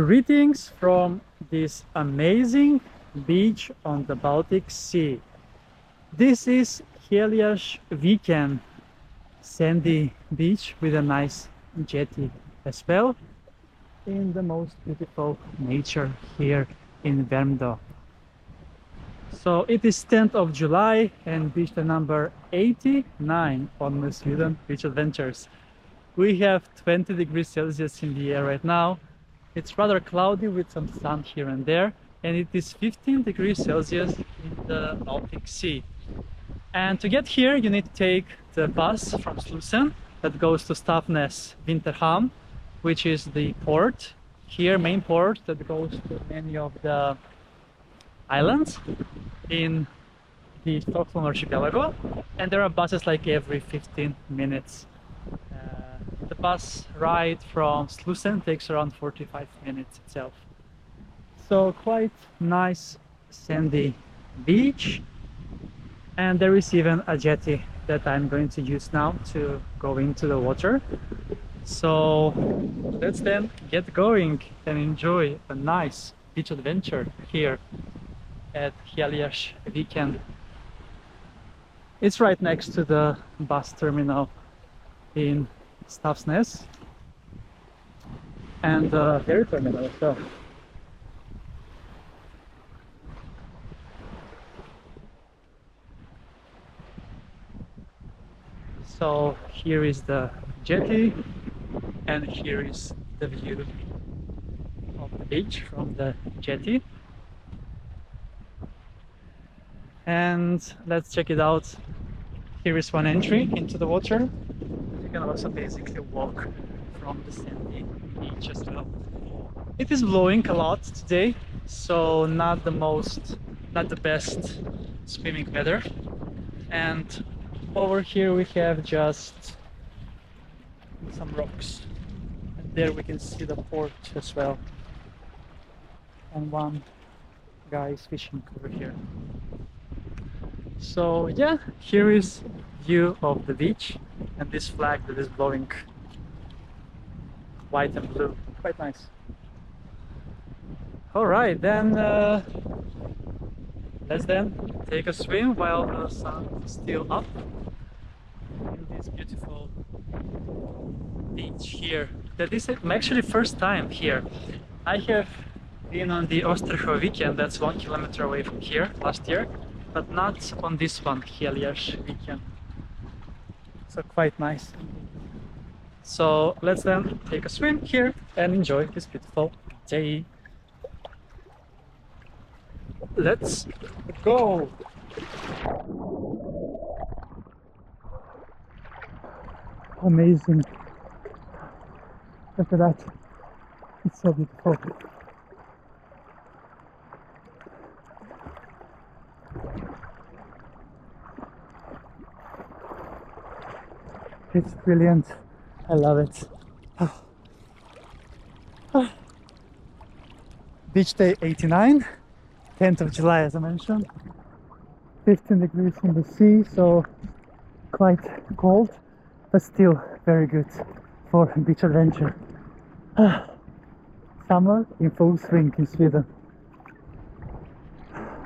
Greetings from this amazing beach on the Baltic Sea. This is Helgarsviken, sandy beach with a nice jetty as well, in the most beautiful nature here in Värmdö. So it is 10th of July and beach number 89 on the Sweden Beach Adventures. We have 20 degrees Celsius in the air right now. It's rather cloudy with some sun here and there, and it is 15 degrees Celsius in the Baltic Sea. And to get here you need to take the bus from Slussen that goes to Stavnäs Vinterhamn, which is the port here, main port that goes to many of the islands in the Stockholm archipelago, and there are buses like every 15 minutes. The bus ride from Slussen takes around 45 minutes itself. So quite nice sandy beach, and there is even a jetty that I'm going to use now to go into the water. So let's then get going and enjoy a nice beach adventure here at Helgarsviken. It's right next to the bus terminal in Stavnäs and the ferry terminal as well. So here is the jetty, and here is the view of the beach from the jetty. And let's check it out. Here is one entry into the water. You can also basically walk from the sandy beach as well. It is blowing a lot today, so not the best swimming weather. And over here we have just some rocks, and there we can see the port as well, and one guy is fishing over here. So yeah, here is view of the beach and this flag that is blowing white and blue. Quite nice. All right, then let's then take a swim while the sun is still up in this beautiful beach here. That is actually first time here. I have been on the Helgarsviken, that's 1 kilometer away from here, last year, but not on this one, Helgarsviken. So quite nice. So let's then take a swim here and enjoy this beautiful day. Let's go! Amazing. Look at that. It's so beautiful. It's brilliant. I love it. Beach day 89, 10th of July as I mentioned. 15 degrees in the sea, so quite cold, but still very good for beach adventure. Summer in full swing in Sweden.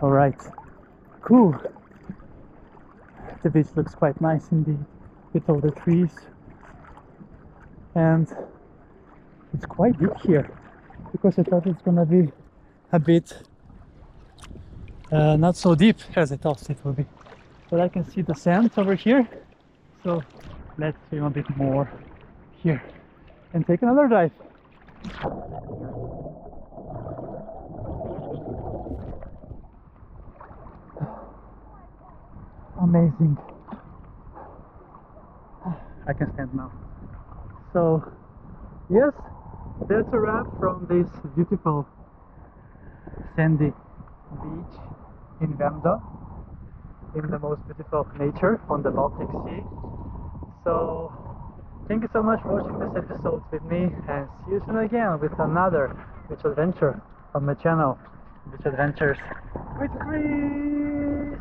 Alright, cool. The beach looks quite nice indeed, with all the trees, and it's quite deep here because I thought it's gonna be a bit not so deep as I thought it would be, but I can see the sand over here, so let's swim a bit more here and take another dive. Amazing. I can stand now. So yes, that's a wrap from this beautiful sandy beach in Värmdö, in the most beautiful nature on the Baltic Sea. So thank you so much for watching this episode with me, and see you soon again with another beach adventure on my channel, Beach Adventures with Chris.